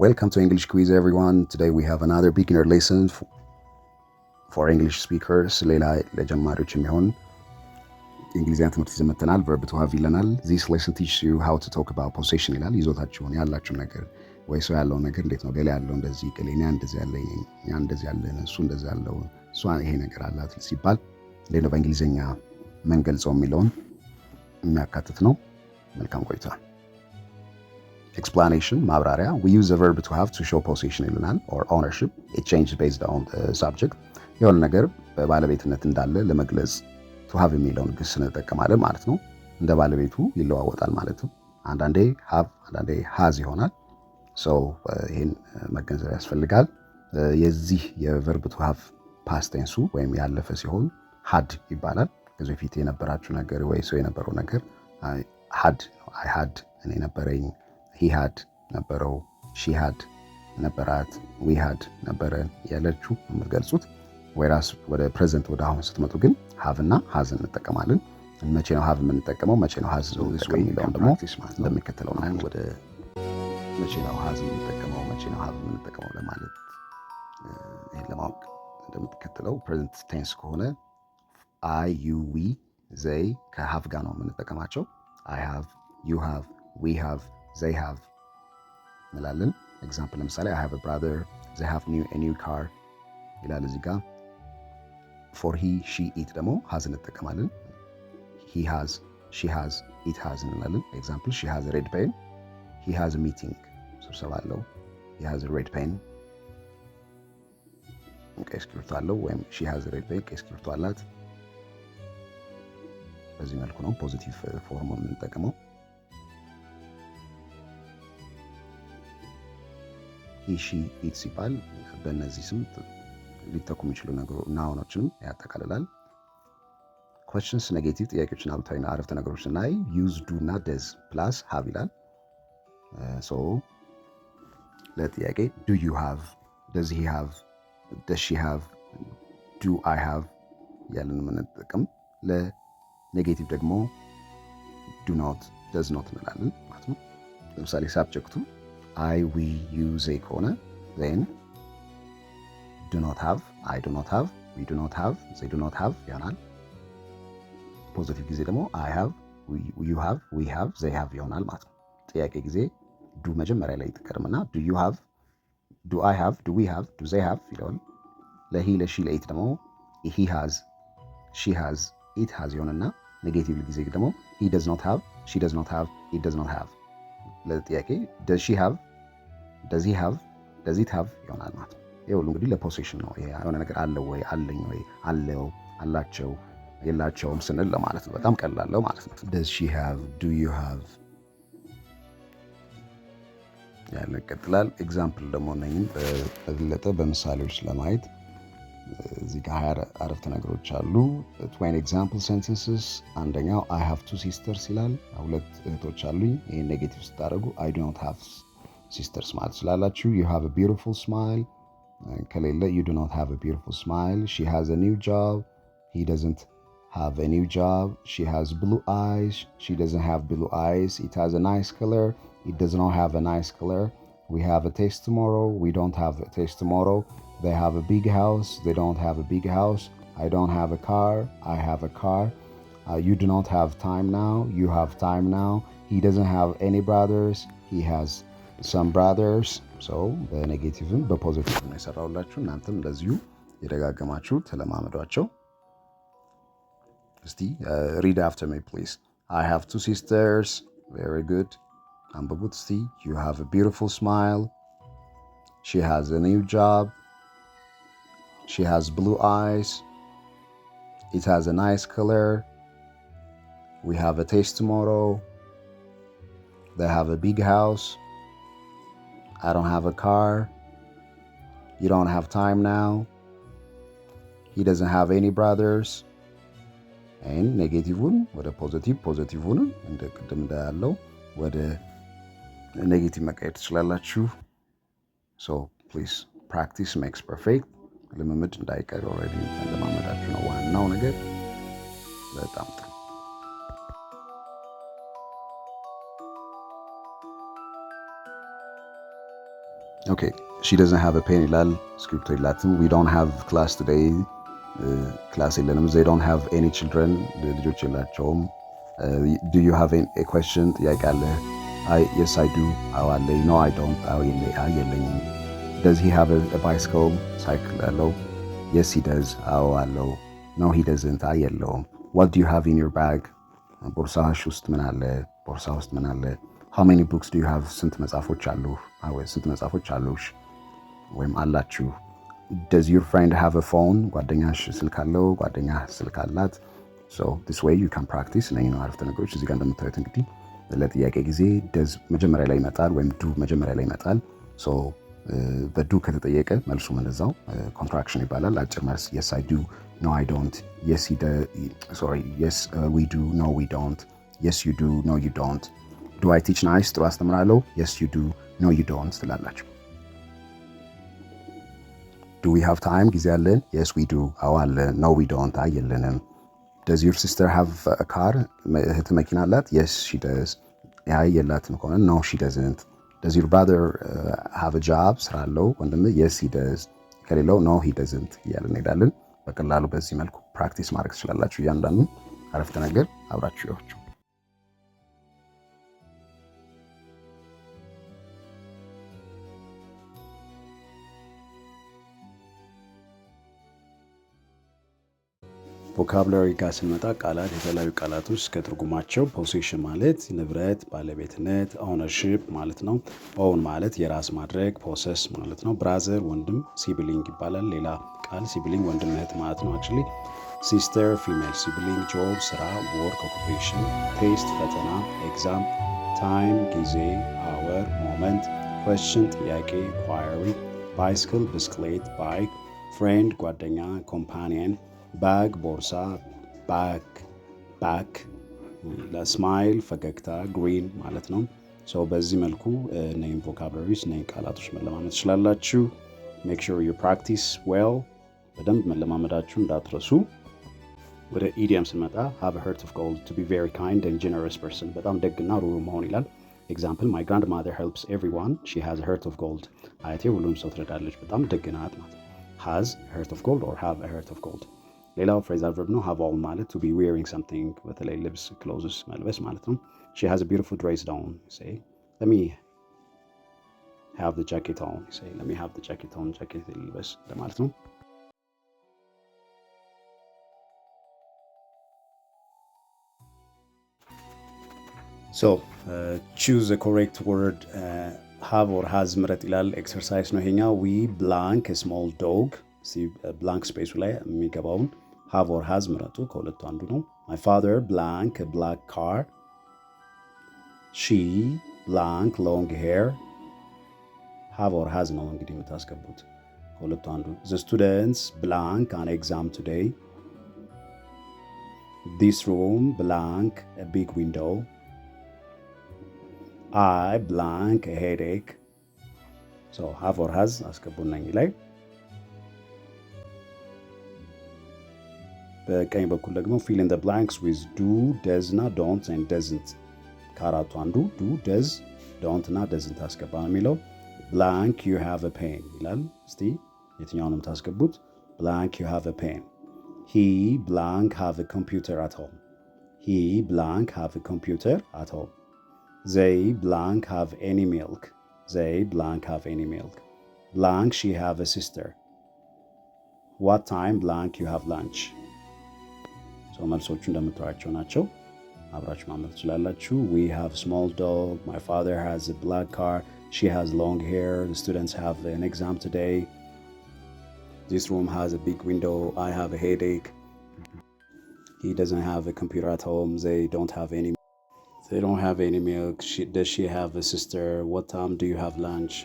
Welcome to English Quiz, everyone. Today we have another beginner lesson for English speakers. ሌላ ለጀማሪዎች የሚሆን እንግሊዝኛ ትምህርት ይዘን መጥተናል። verb to have ይለናል። This lesson teaches you how to talk about possession ይላል። ይዞታችሁን ያላችሁ ነገር ወይ ሰው ያለው ነገር እንዴት ነው ገሌ ያለው እንደዚህ ገሌ እኔ እንደዚህ ያለኝ ያ እንደዚህ ያለን እሱ እንደዚህ ያለው እሷ ይሄ ነገር አላት ሲባል ሌላ በእንግሊዝኛ መንገልጸው የሚለውን የሚያካትት ነው። መልካም ቆይታ። Explanation, ማብራሪያ. We use the verb to have to show possession ይለናል or ownership. It changes based on the subject. የሆነ ነገር በባለቤትነት እንዳለ ለመግለጽ to have የሚለውን ግስ እንጠቀማለን ማለት ነው። እንደ ባለቤቱ ይለዋወጣል ማለት ነው። አንዳንዴ have አንዳንዴ has ይሆናል። so ይሄን መገንዘብ ያስፈልጋል። የዚህ የverb to have past tense ወይም ያለፈ ሲሆን had ይባላል። ከዚህ በፊት የነበራችሁ ነገር ወይ ሰው የነበረው ነገር I had እኔ ነበረኝ he had ነበረው she had ነበራት we had ነበረን ያለችው የምትገልጹት። ወይራስ ወደ ፕሬዘንት ወደ አሁን ስትመጡ ግን have እና has እንጠቀማለን። መቼ ነው have የምንጠቀመው መቼ ነው has የሚለውን ደግሞ እንደሚከተለው ነው። ወደ መቼ ነው has የምንጠቀመው መቼ ነው have የምንጠቀመው ለማለት ይሄን ለማወቅ እንደምትከተለው ፕሬዘንት ቴንስ ከሆነ I you we they ከhave ጋር ነው የምንጠቀማቸው። I have you have we have they have እንላለን። ኤግዛምፕል ለምሳሌ I have a brother they have a new car ይላል እዚህ ጋር። for he she it ደግሞ has እንጠቀማለን። he has she has it has እንላለን። ኤግዛምፕል she has a red pen he has a meeting ስብሰባ አለው he has a red pen ቀይ እስክሪብቶ አለው ወይም she has a red pen ቀይ እስክሪብቶ አላት። በዚህ መልኩ ነው ፖዚቲቭ ፎርም የምንጠቀመው። he she it ሲባል በእነዚህ ስም ሊተኩ የሚችሉ ነገሮች ናውኖችንም ያጠቃልላል። questions ኔጌቲቭ ጥያቄዎችን አሉታዊና አረፍተ ነገሮች ስናይ use do እና does plus have ይላል። so ለጥያቄ do you have does he have does she have do I have ያለን የምንጠቀም። ለኔጌቲቭ ደግሞ do not does not እንላለን ማለት ነው። ለምሳሌ ሳብጀክቱ I we you they ከሆነ then do not have I do not have we do not have they do not have ይሆናል። ፖዚቲቭ ጊዜ ደግሞ I have you have we have they have ይሆናል ማለት ነው። ጥያቄ ጊዜ do መጀመሪያ ላይ ተቀርምና do you have do I have do we have do they have ይላል። ለሂ ለሺ ለኢት ደግሞ he has she has it has ይሆንና ኔጌቲቭ ጊዜ ደግሞ he does not have she does not have it does not have። ለጥያቄ does she have does he have does it have ይሆናል ማለት ነው። ይሄ ሁሉ እንግዲህ ለፖሴሽን ነው። ይሄ የሆነ ነገር አለው ወይ አለኝ ወይ አለው አላቸው የላቸውም ስንል ለማለት ነው። በጣም ቀላል ነው ማለት ነው። does she have do you have ያለ ቀጥላል። ኤግዛምፕል ደግሞ ነኝም በበለጠ በምሳሌዎች ለማየት እዚህ ጋር አረፍተ ነገሮች አሉ። 20 example sentences። አንደኛው I have two sisters ይላል። ሁለት እህቶች አሉኝ። ይሄ ኔጌቲቭ ስታደርጉ I do not have sisters ማለት ስላላችሁ you have a beautiful smile ከሌለ you do not have a beautiful smile. she has a new job he doesn't have a new job. she has blue eyes she doesn't have blue eyes. it has a nice color it does not have a nice color. we have a test tomorrow we don't have a test tomorrow. they have a big house they don't have a big house. I don't have a car I have a car. you do not have time now you have time now. he doesn't have any brothers he has some brothers. so በኔጌቲቭም በፖዚቲቭም ነው የሰራሁላችሁ። እናንተም እንደዚሁ የደጋገማችሁ ተለማመዷቸው። እስቲ read after me please. I have two sisters. very good. አንብቡት እስቲ። you have a beautiful smile. she has a new job. she has blue eyes. it has a nice color. we have a test tomorrow. they have a big house. I don't have a car. you don't have time now. he doesn't have any brothers. and ኔጌቲቭን ወደ ፖዚቲቭን እንደ ቅድም እንዳለው ወደ ኔጌቲቭ መቀየር ትችላላችሁ። so please practice makes perfect. ልምምድ እንዳይቀር ኦልሬዲ እንደማመዳችሁ ነው ዋናው ነገር። በጣም ጥሩ። ኦኬ ሺ ደዝንት ሃቭ አ ፔን ይላል። ስክሪፕቶ የላትም። ዊ ዶንት ሃቭ ክላስ ቱዴይ ክላስ የለንም። ዜይ ዶንት ሃቭ ኤኒ ችልድረን ልጆች የላቸውም። ዱ ዩ ሃቭ ኤ ኩዌስችን ጥያቄ አለ? አይ የስ አይ ዱ አዎ አለኝ። ኖ አይ ዶንት አዎ የለኝም። ደዝ ሂ ሃቭ አ ባይስክል ሳይክል አለው? የስ ሂ ደዝ አዎ አለው። ኖ ሂ ደዝንት አይ የለውም። ዋት ዱ ዩ ሃቭ ኢን ዩር ባግ ቦርሳሽ ውስጥ ምን አለ? ቦርሳ ውስጥ ምን አለ? ሃው ሜኒ ቡክስ ዱ ዩ ሃቭ ስንት መጽሐፎች አሉ? ስንት መጽሐፎች አሉሽ ወይም አላችሁ? ደዝ ዩር ፍሬንድ ሃቭ አ ፎን ጓደኛሽ ስልክ አለው? ጓደኛ ስልክ አላት? ሶ ዲስ ዌይ ዩ ካን ፕራክቲስ እነኚህ ነው አረፍተ ነገሮች። እዚህ ጋር እንደምታዩት እንግዲህ ለጥያቄ ጊዜ ደዝ መጀመሪያ ላይ ይመጣል ወይም ዱ መጀመሪያ ላይ ይመጣል። ሶ በዱ ከተጠየቀ መልሱም እንደዛው ኮንትራክሽን ይባላል። አጭር መልስ የስ አይ ዱ፣ ኖ አይ ዶንት፣ የስ ዊ ዱ፣ ኖ ዊ ዶንት፣ የስ ዩ ዱ፣ ኖ ዩ ዶንት። ዱ አይ ቲች ናይስ ጥሩ አስተምራለሁ? የስ ዩ ዱ፣ ኖ ዩ ዶንት ትላላችሁ። ዱ ዊ ሃቭ ታይም ጊዜ አለን? የስ ዊ ዱ አዎ አለን። ኖ ዊ ዶንት አይ የለንም። ደዝ ዩር ሲስተር ሃቭ አ ካር እህት መኪና አላት? የስ ሺ ደዝ አይ የላትም ከሆነ ኖ ሺ ደዝንት። ደዝ ዩር ብራዘር ሃቭ አ ጃብ ስራ አለው ወንድም? የስ ሂ ደዝ ከሌለው ኖ ሂ ደዝንት እያለ እንሄዳለን። በቀላሉ በዚህ መልኩ ፕራክቲስ ማድረግ ትችላላችሁ። እያንዳንዱ አረፍተ ነገር አብራችሁ ይዋችሁ። ቮካብላሪ ጋር ስንመጣ ቃላት የተለያዩ ቃላቶች ከትርጉማቸው ፖሴሽን ማለት ንብረት፣ ባለቤትነት፣ ኦውነርሺፕ ማለት ነው። ኦውን ማለት የራስ ማድረግ፣ ፖሰስ ማለት ነው። ብራዘር ወንድም፣ ሲብሊንግ ይባላል። ሌላ ቃል ሲብሊንግ ወንድም እህት ማለት ነው። አክቹዋሊ ሲስተር ፊሜል ሲብሊንግ፣ ጆብ ስራ፣ ወርክ ኦኩፔሽን፣ ቴስት ፈተና፣ ኤግዛም፣ ታይም ጊዜ፣ አወር ሞመንት፣ ኩዌስችን ጥያቄ፣ ኳየሪ፣ ባይስክል ብስክሌት፣ ባይክ፣ ፍሬንድ ጓደኛ፣ ኮምፓኒየን፣ ባግ ቦርሳ፣ ባክ ለስማይል ፈገግታ፣ ግሪን ማለት ነው። ሰው በዚህ መልኩ እነዚህን ቮካብላሪስ እነዚህን ቃላቶች መለማመድ ትችላላችሁ። ሜክ ሹር ዩ ፕራክቲስ ዌል በደንብ መለማመዳችሁ እንዳትረሱ። ወደ ኢዲየም ስንመጣ ሃቭ አ ሄርት ኦፍ ጎልድ ቱ ቢ ቬሪ ካይንድ ኤንድ ጀነረስ ፐርሰን በጣም ደግና ሩሩ መሆን ይላል። ኤግዛምፕል ማይ ግራንድ ማዘር ሄልፕስ ኤቭሪዋን ሺ ሃዝ አ ሄርት ኦፍ ጎልድ አያቴ ሁሉም ሰው ትረዳለች በጣም ደግ ናት ማለት ነው። ሃዝ ሄርት ኦፍ ጎልድ ኦር ሃቭ አ ሄርት ኦፍ ጎልድ። ሌላው ፍሬዛል ቨርብ ነው። ሃቭ ኦን ማለት ቱ ቢ ዌሪንግ ሰምቲንግ በተለይ ልብስ ክሎዝስ መልበስ ማለት ነው። ሺ ሃዝ አ ቢዩቲፉል ድሬስ ኦን ሴይ let me have the jacket on say let me have the jacket on ጃኬት ልበስ ለማለት ነው። So choose the correct word have or has ምረጥ ይላል። ኤክሰርሳይዝ ነው ይሄኛው። we blank a small dog ብላንክ ስፔሱ ላይ የሚገባውን have or has ምረጡ። ከሁለቱ አንዱ ነው። my father blank a black car she blank long hair have or has ነው እንግዲህ የምታስገቡት ከሁለቱ አንዱ። the students blank an exam today this room blank a big window I blank a headache so have or has አስገቡ እነኚህ ላይ። በቀኝ በኩል ደግሞ fill in the blanks with do does እና don't and doesn't ከአራቱ አንዱ ዱ ደዝ ዶንት እና ደዝንት አስገባ ነው የሚለው። ብላንክ ዩ ሃቭ አ ፔን ይላል። እስቲ የትኛውንም ታስገቡት። ብላንክ ዩ ሃቭ አ ፔን ሂ ብላንክ ሃቭ አ ኮምፒውተር አት ሆም ሂ ብላንክ ሃቭ አ ኮምፒውተር አት ሆም ዘይ ብላንክ ሃቭ ኤኒ ሚልክ ዘይ ብላንክ ሃቭ ኤኒ ሚልክ ብላንክ ሺ ሃቭ አ ሲስተር ዋት ታይም ብላንክ ዩ ሃቭ ላንች። ሰው መልሶቹ እንደምታዩቸው ናቸው። አብራችሁ ማመት ትችላላችሁ። we have a small dog my father has a black car she has long hair the students have an exam today this room has a big window I have a headache he doesn't have a computer at home they don't have any milk does she have a sister what time do you have lunch